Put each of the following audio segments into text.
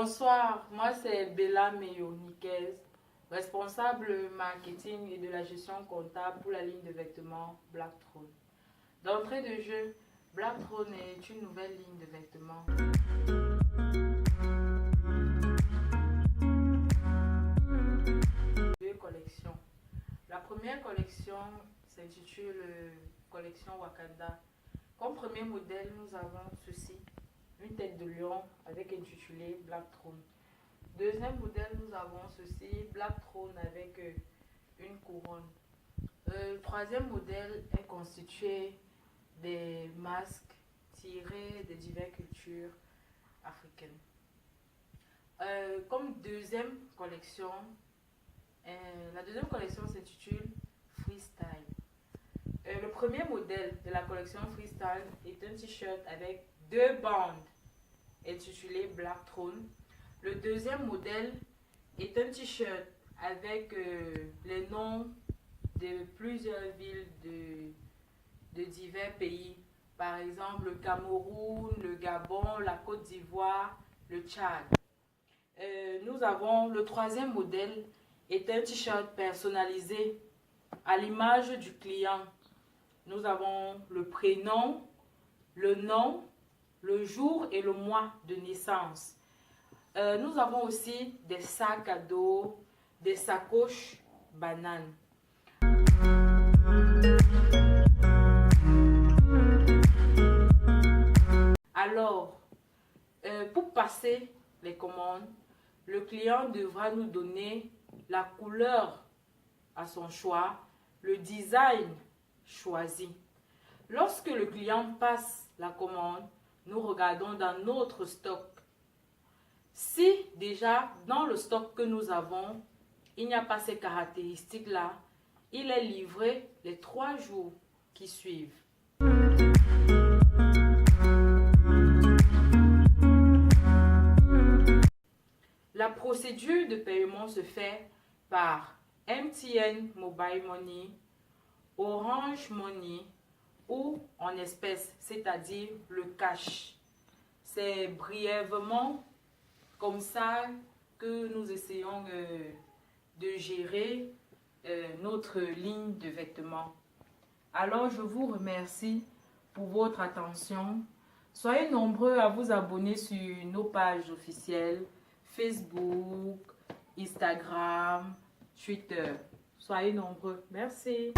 Bonsoir, moi c'est Bella Meyo-Niquez, responsable marketing et de la gestion comptable pour la ligne de vêtements Blackthrone. D'entrée de jeu, Blackthrone est une nouvelle ligne de vêtements. Deux collections. La première collection s'intitule collection Wakanda. Comme premier modèle, nous avons ceci, une tête de lion avec intitulé Blackthrone. Deuxième modèle, nous avons ceci, Blackthrone avec une couronne. Le troisième modèle est constitué des masques tirés de diverses cultures africaines. Comme deuxième collection, la deuxième collection s'intitule Freestyle. Le premier modèle de la collection Freestyle est un t-shirt avec deux bandes intitulé Blackthrone. Le deuxième modèle est un t-shirt avec les noms de plusieurs villes de divers pays. Par exemple, le Cameroun, le Gabon, la Côte d'Ivoire, le Tchad. Nous avons le troisième modèle est un t-shirt personnalisé à l'image du client. Nous avons le prénom, le nom, le jour et le mois de naissance. Nous avons aussi des sacs à dos, des sacoches bananes. Alors, pour passer les commandes, le client devra nous donner la couleur à son choix, le design choisi. Lorsque le client passe la commande, nous regardons dans notre stock. Si déjà dans le stock que nous avons, il n'y a pas ces caractéristiques-là, il est livré les 3 jours qui suivent. La procédure de paiement se fait par MTN Mobile Money, Orange Money ou en espèces, c'est-à-dire le cash. C'est brièvement comme ça que nous essayons de gérer notre ligne de vêtements. Alors, je vous remercie pour votre attention. Soyez nombreux à vous abonner sur nos pages officielles Facebook, Instagram, Twitter. Soyez nombreux. Merci.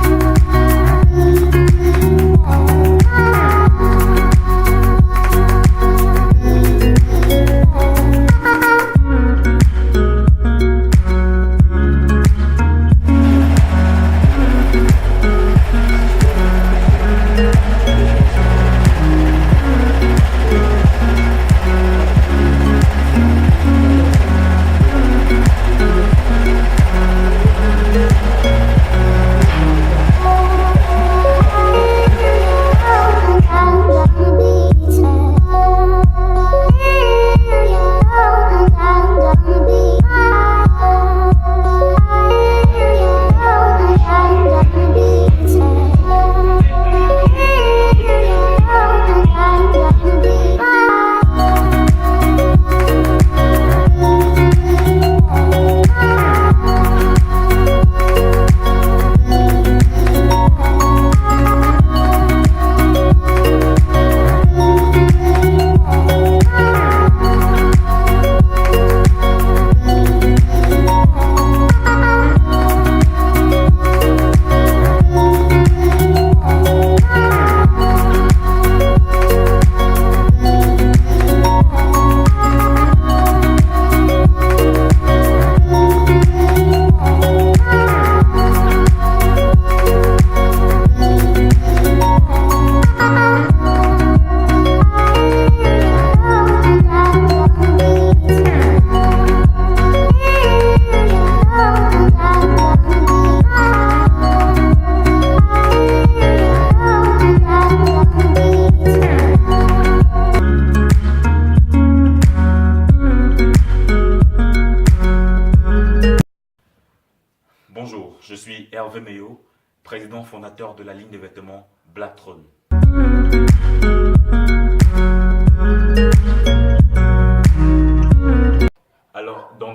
Bonjour, je suis Hervé Meyo, président fondateur de la ligne de vêtements Blackthrone.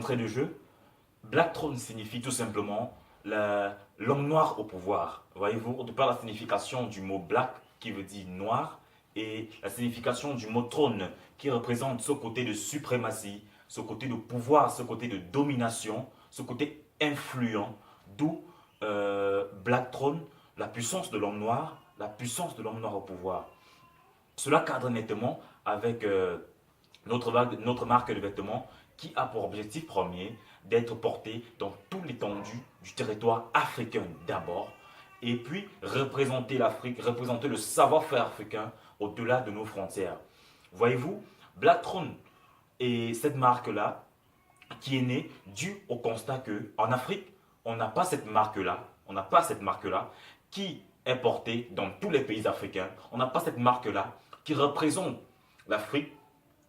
d'entrée de jeu, Black Throne signifie tout simplement l'homme noir au pouvoir. Voyez-vous, de par la signification du mot black qui veut dire noir et la signification du mot trône qui représente ce côté de suprématie, ce côté de pouvoir, ce côté de domination, ce côté influent, d'où Black Throne, la puissance de l'homme noir, la puissance de l'homme noir au pouvoir. Cela cadre nettement avec notre marque de vêtements qui a pour objectif premier d'être porté dans toute l'étendue du territoire africain d'abord, et puis représenter l'Afrique, représenter le savoir-faire africain au-delà de nos frontières. Voyez-vous, Black Throne est cette marque-là qui est née dû au constat qu'en Afrique, on n'a pas cette marque-là, qui est portée dans tous les pays africains. On n'a pas cette marque-là qui représente l'Afrique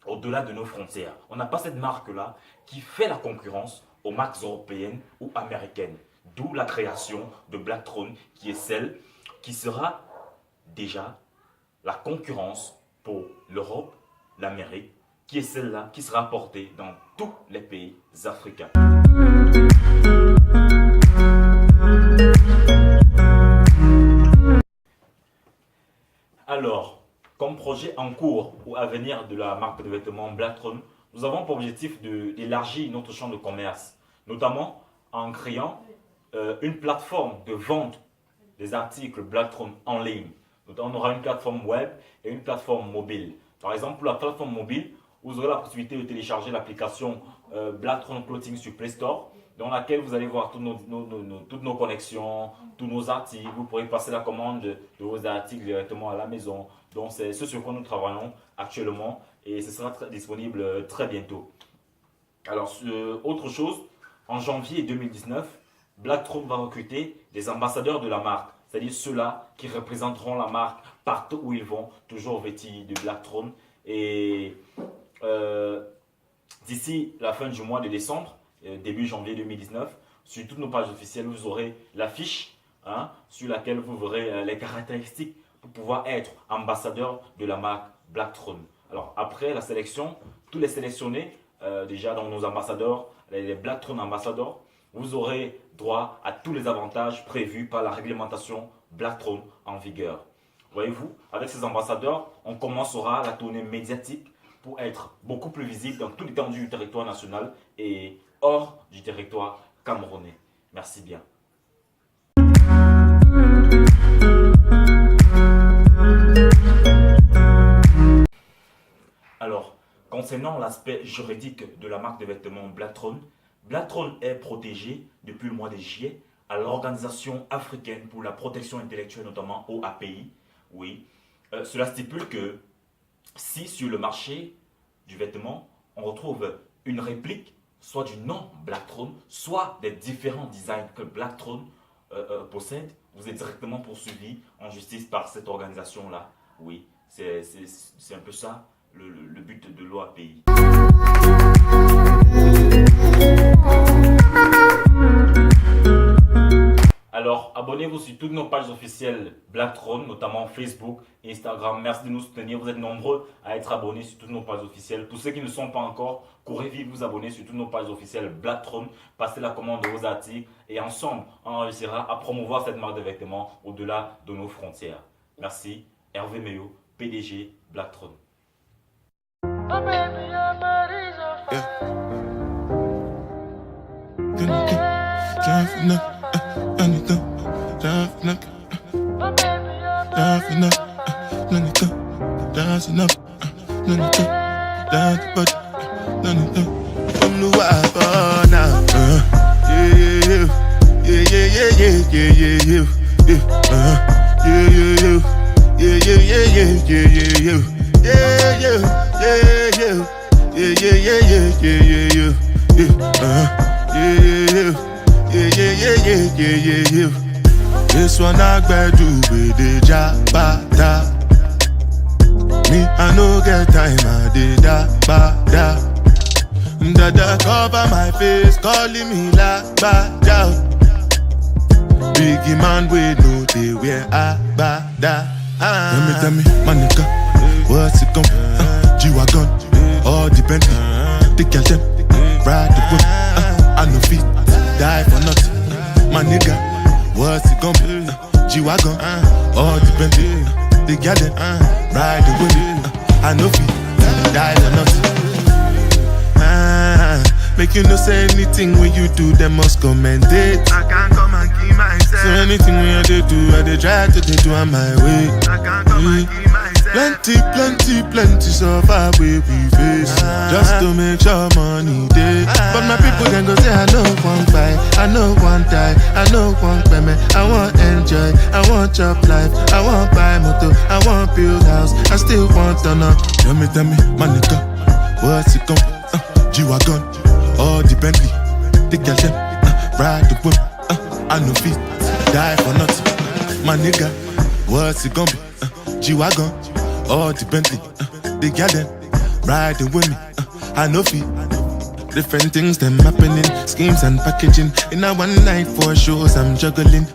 au-delà de nos frontières. On n'a pas cette marque-là qui fait la concurrence aux marques européennes ou américaines. D'où la création de Black Throne, qui est celle qui sera déjà la concurrence pour l'Europe, l'Amérique, qui est celle-là qui sera portée dans tous les pays africains. Alors, comme projet en cours ou à venir de la marque de vêtements Black Throne, nous avons pour objectif d'élargir notre champ de commerce, notamment en créant une plateforme de vente des articles Black Throne en ligne. On aura une plateforme web et une plateforme mobile. Par exemple, pour la plateforme mobile, vous aurez la possibilité de télécharger l'application Black Throne Clothing sur Play Store, dans laquelle vous allez voir toutes nos connexions, tous nos articles. Vous pourrez passer la commande de vos articles directement à la maison. Donc c'est ce sur quoi nous travaillons actuellement et ce sera disponible très bientôt. Alors, autre chose, en janvier 2019, Black Throne va recruter des ambassadeurs de la marque, c'est-à-dire ceux-là qui représenteront la marque partout où ils vont, toujours vêtus de Black Throne. Et d'ici la fin du mois de décembre, début janvier 2019, sur toutes nos pages officielles, vous aurez l'affiche sur laquelle vous verrez les caractéristiques pour pouvoir être ambassadeur de la marque Black Throne. Alors après la sélection, tous les sélectionnés déjà dans nos ambassadeurs, les Black Throne ambassadeurs, vous aurez droit à tous les avantages prévus par la réglementation Black Throne en vigueur. Voyez-vous, avec ces ambassadeurs, on commencera la tournée médiatique pour être beaucoup plus visible dans toute l'étendue du territoire national et hors du territoire camerounais. Merci bien. Alors, concernant l'aspect juridique de la marque de vêtements Black Throne est protégé depuis le mois de juillet à l'Organisation africaine pour la protection intellectuelle, notamment OAPI. Oui, cela stipule que si sur le marché du vêtement, on retrouve une réplique soit du nom Black Throne, soit des différents designs que Black Throne possède, vous êtes directement poursuivi en justice par cette organisation-là. Oui, c'est un peu ça le but de l'OAPI. Alors, abonnez-vous sur toutes nos pages officielles Black Throne, notamment Facebook, Instagram. Merci de nous soutenir. Vous êtes nombreux à être abonnés sur toutes nos pages officielles. Pour ceux qui ne sont pas encore, courez vite vous abonner sur toutes nos pages officielles Black Throne. Passez la commande de vos articles et ensemble, on réussira à promouvoir cette marque de vêtements au-delà de nos frontières. Merci. Hervé Meyo, PDG Black Throne. This one I do with the jabata. Me, I no get time, I did da ba da. Dada cover my face, calling me la ba da. Biggie man, we know they wear a ba da. Tell me, my nigga, what's it gon' G-Wagon, all depend. Take your time, ride the whip. G-Wagon, all the Bentley, the girl them, ride the wind. I know fi die or not. Make you no say anything when you do, them must commend it. I can't come and keep myself. So anything when I do, I dey try to do on my way. I can't come and keep myself. Plenty so far we face. Just to make sure money day. But my people then go say I know one buy, I know one die, I know one payment. I want enjoy, I want chop life, I want buy motor, I want build house, I still want to know. Tell me, my nigga, what's it gon' G-Wagon, all the Bentley, the girl them, ride the whip, I know feet, die for nothing. My nigga, what's it gon' be? G-Wagon, all the Bentley, the girl them, riding with me, I know feet. Different things them happening, schemes and packaging. In a one night for shows I'm juggling.